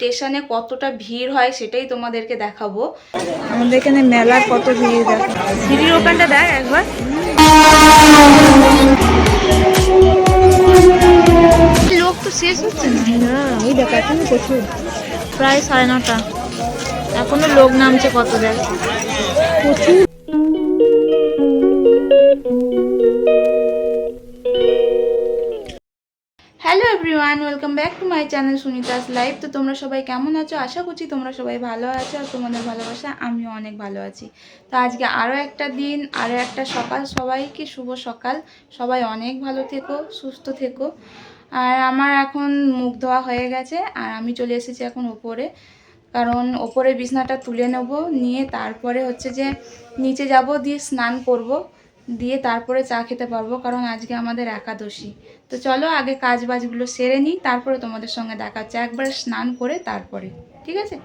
স্টেশনে কতটা ভিড় হয় সেটাই তোমাদেরকে দেখাবো। আমাদের এখানে মেলার কত ভিড় দেখো, সিঁড়ির ওখানটা দেখ একবার। লোক তো শেষ হচ্ছে না। ওই দেখ এখনো প্রচুর, প্রায় 9:30, এখনো লোক নামছে কত দেখ। প্রচুর। Hello everyone, welcome back to my channel Sunita's life. তো তোমরা সবাই কেমন আছো? আশা করছি তোমরা সবাই ভালো আছো, আর তোমাদের ভালোবাসা আমিও অনেক ভালো আছি। তো আজকে আরও একটা দিন, আরও একটা সকাল। সবাইকে শুভ সকাল। সবাই অনেক ভালো থেকো, সুস্থ থেকো। আর আমার এখন মুখ ধোয়া হয়ে গেছে, আর আমি চলে এসেছি এখন ওপরে, কারণ ওপরে বিছনাটা তুলে নেব, নিয়ে তারপরে হচ্ছে যে নিচে যাব, দিয়ে স্নান করব, দিয়ে তারপরে চা খেতে পারবো, কারণ আজকে আমাদের একাদশী। তো চলো আগে কাজ বাজগুলো সেরে নিই, তারপরে তোমাদের সঙ্গে দেখা হচ্ছে, একবার স্নান করে তারপরে। ঠিক আছে?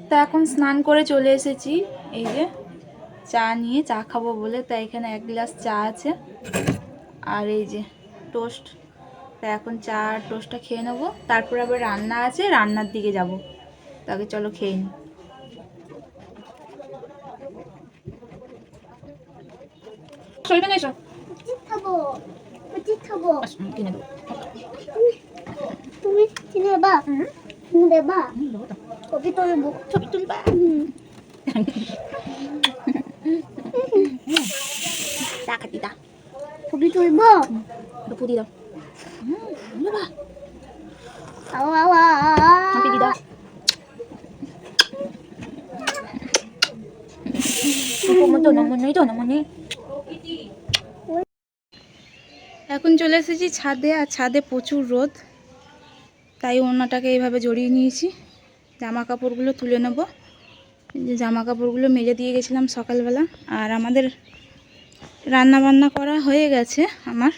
তো এখন স্নান করে চলে এসেছি, এই যে চা নিয়ে, চা খাবো বলে। তাই এখানে 1 গ্লাস চা আছে, আর এই যে টোস্ট। তা এখন চা আর টোস্টটা খেয়ে নেবো, তারপর আবার রান্না আছে, রান্নার দিকে যাব। তাকে চলো খেয়ে নিই। চলবে না এসো, কিনে দেবো। তুমি কিনে দেবা? কিনে দেবা? ছবি তুলবো, ছবি তুলবা। টাকা ছবি তুলবো। পুরি দাও। বাবা দিদা এখন চলে এসেছি ছাদে, আর ছাদে প্রচুর রোদ, তাই ওড়নাটাকে এইভাবে জড়িয়ে নিয়েছি। জামা কাপড়গুলো তুলে নেব, যে জামা কাপড়গুলো মেজে দিয়ে গেছিলাম সকালবেলা। আর আমাদের রান্না বান্না করা হয়ে গেছে। আমার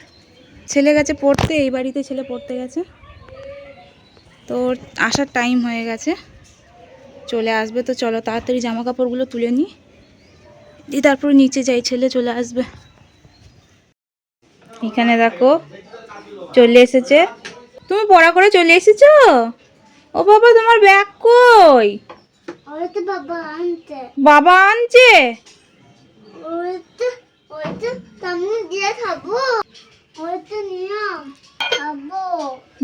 ছেলে গেছে পড়তে, এই বাড়িতে ছেলে পড়তে গেছে, তো আসার টাইম হয়ে গেছে, চলে আসবে। তো চলো তাড়াতাড়ি জামা কাপড়গুলো তুলে নিই, দিয়ে তারপর নিচে যাই, ছেলে চলে আসবে। এখানে দেখো চলে এসেছে। তুমি পড়া করে চলে এসেছো? ও বাবা, তোমার ব্যাগ কই? ওইটা বাবা আনতে। বাবা আনছে? ওইটা তুমি দিয়ে খাবো। ওইটা নিয়ে খাবো।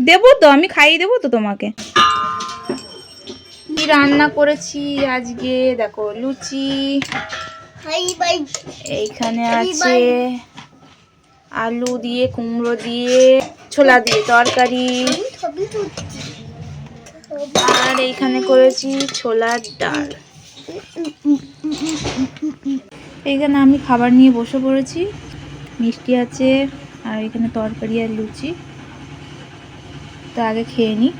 দেবো তো, আমি খাইয়ে দেবো তো তোমাকে। কি রান্না করেছি আজকে দেখো, লুচি, এইখানে আছে আলু দিয়ে, কুমড়ো দিয়ে, ছোলা দিয়ে তরকারি, আর এইখানে করেছি ছোলার ডাল। এইখানে আমি খাবার নিয়ে বসে পড়েছি, মিষ্টি আছে, আর এখানে তরকারি আর লুচি। তো আগে খেয়ে নিই।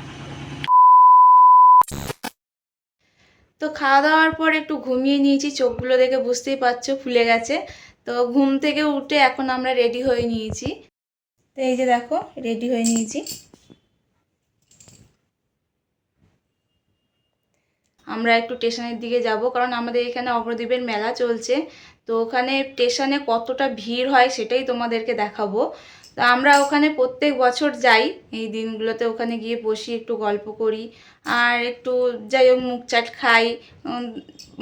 তো খাওয়া দাওয়ার পর একটু ঘুমিয়ে নিয়েছি, চোখগুলো দেখে বুঝতেই পারছো ফুলে গেছে। তো ঘুম থেকে উঠে এখন আমরা রেডি হয়ে নিয়েছি। তো এই যে দেখো রেডি হয়ে নিয়েছি। আমরা একটু স্টেশনের দিকে যাব, কারণ আমাদের এখানে অগ্রদ্বীপের মেলা চলছে। তো ওখানে স্টেশনে কতটা ভিড় হয় সেটাই তোমাদেরকে দেখাবো। তো আমরা ওখানে প্রত্যেক বছর যাই, এই দিনগুলোতে ওখানে গিয়ে বসি, একটু গল্প করি, আর একটু যাই হোক মুখ চাট খাই,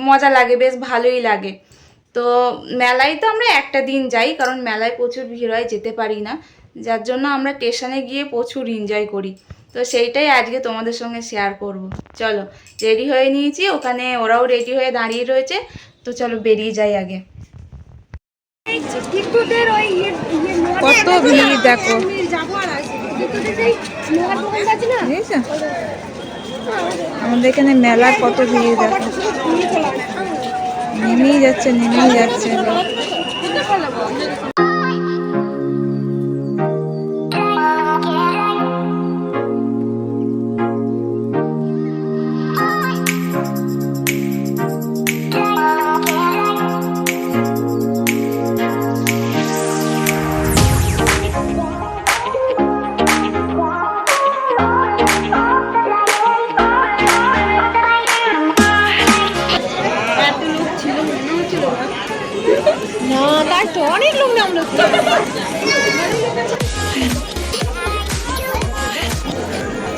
মজা লাগে, বেশ ভালোই লাগে। তো মেলায় তো আমরা একটা দিন যাই, কারণ মেলায় প্রচুর ভিড় হয়, যেতে পারি না, যার জন্য আমরা স্টেশনে গিয়ে প্রচুর এনজয় করি। তো সেইটাই আজকে তোমাদের সঙ্গে শেয়ার করব। চলো রেডি হয়ে নিয়েছি, ওখানে ওরাও রেডি হয়ে দাঁড়িয়ে রয়েছে, তো চলো বেরিয়ে যাই আগে। কত ভিড় দেখো, বুঝেছো? আমাদের এখানে মেলার কত ভিড় দেখো, নেমেই যাচ্ছে নেমেই যাচ্ছে লোক।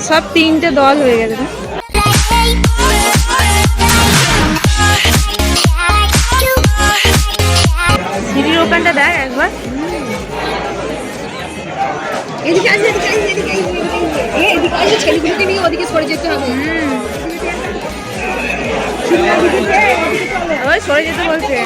সব 3টে দল হয়ে গেছে না? সিঁড়ির ওখানটা দেখ একবার। ছেলেগুলোকে নিয়ে ওদিকে সরে যেতে হবে। ওই সরে যেতে বলছে।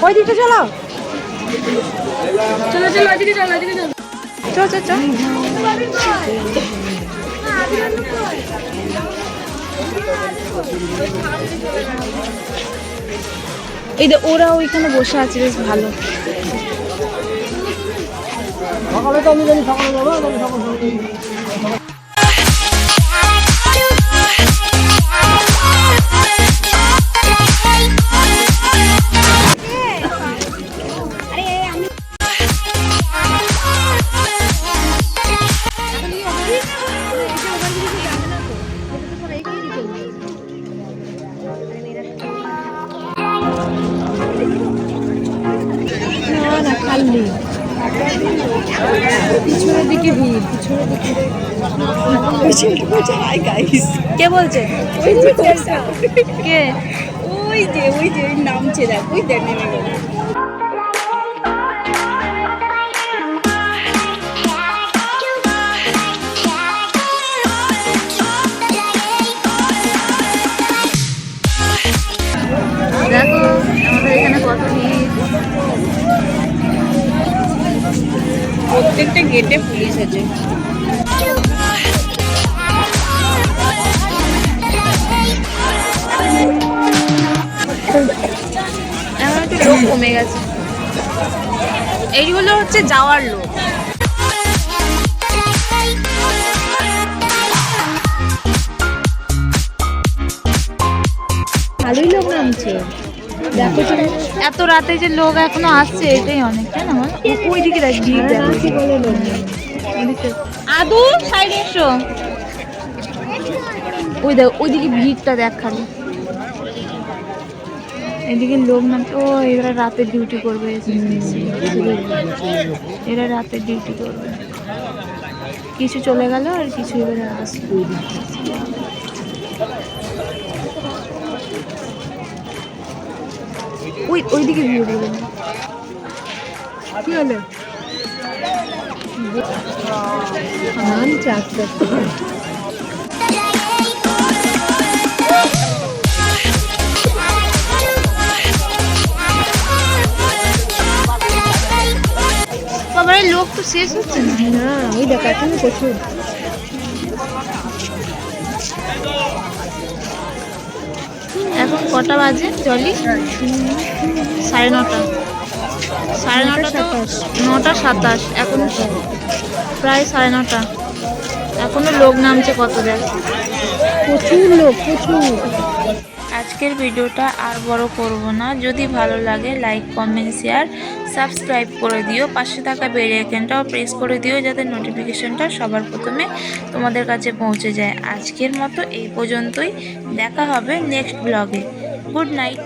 ওই দিকে চলো, চলো চলো ওইদিকে চলো, ওইদিকে চলো। চল চল চল। এই যে ওরা ওইখানে বসে আছে, বেশ ভালো। সকালে তো আমি জানি সকালে যাবো, আমি সকালে খালি পিছনের দিকে ভিড়, পিছনের দিকে। কে বলছে? কে? ওই যে নামছে, দেখ ওই দেখ নেমে গেল। দেখো আমাদের এখানে কত ভিড়। প্রত্যেকটা গেটে পুলিশ আছে। এখন একটু লোক কমে গেছে। এইগুলো হচ্ছে যাওয়ার লোক। ভালোই লোক নামছে, দেখো তুমি। এত রাতে যে লোক এখনো আসছে এটাই অনেক, তাই না? ওই দিকে দেখ ভিড় দেখো। কি বলে লোক নেই। আদু সাইডে এসো। ওই দেখ ওইদিকে ভিড়টা দেখ খালি। এদিকে লোক না তো, এরা রাতে ডিউটি করবে। এরা রাতে ডিউটি করবে, কিছু চলে গেল আর কিছু এবারে আসবে। ওইদিকে ভিড় বলে না। কি হলো? নামছে আস্তে আস্তে। সবাই লোক তো শেষ হচ্ছে না। না ওই দেখ এখনো প্রচুর। এখন কটা বাজে জলি? 9:30। 9:30 তো 9:27 এখন প্রায় 9:30। এখনো লোক নামছে কত দেখ। প্রচুর লোক, প্রচুর। আজকের ভিডিওটা আর বড় করব না। যদি ভালো লাগে লাইক কমেন্ট শেয়ার সাবস্ক্রাইব করে দিও, পাশে থাকা বেল আইকনটাও প্রেস করে দিও যাতে নোটিফিকেশনটা সবার প্রথমে তোমাদের কাছে পৌঁছে যায়। আজকের মতো এই পর্যন্তই, দেখা হবে নেক্সট ব্লগে। Good night.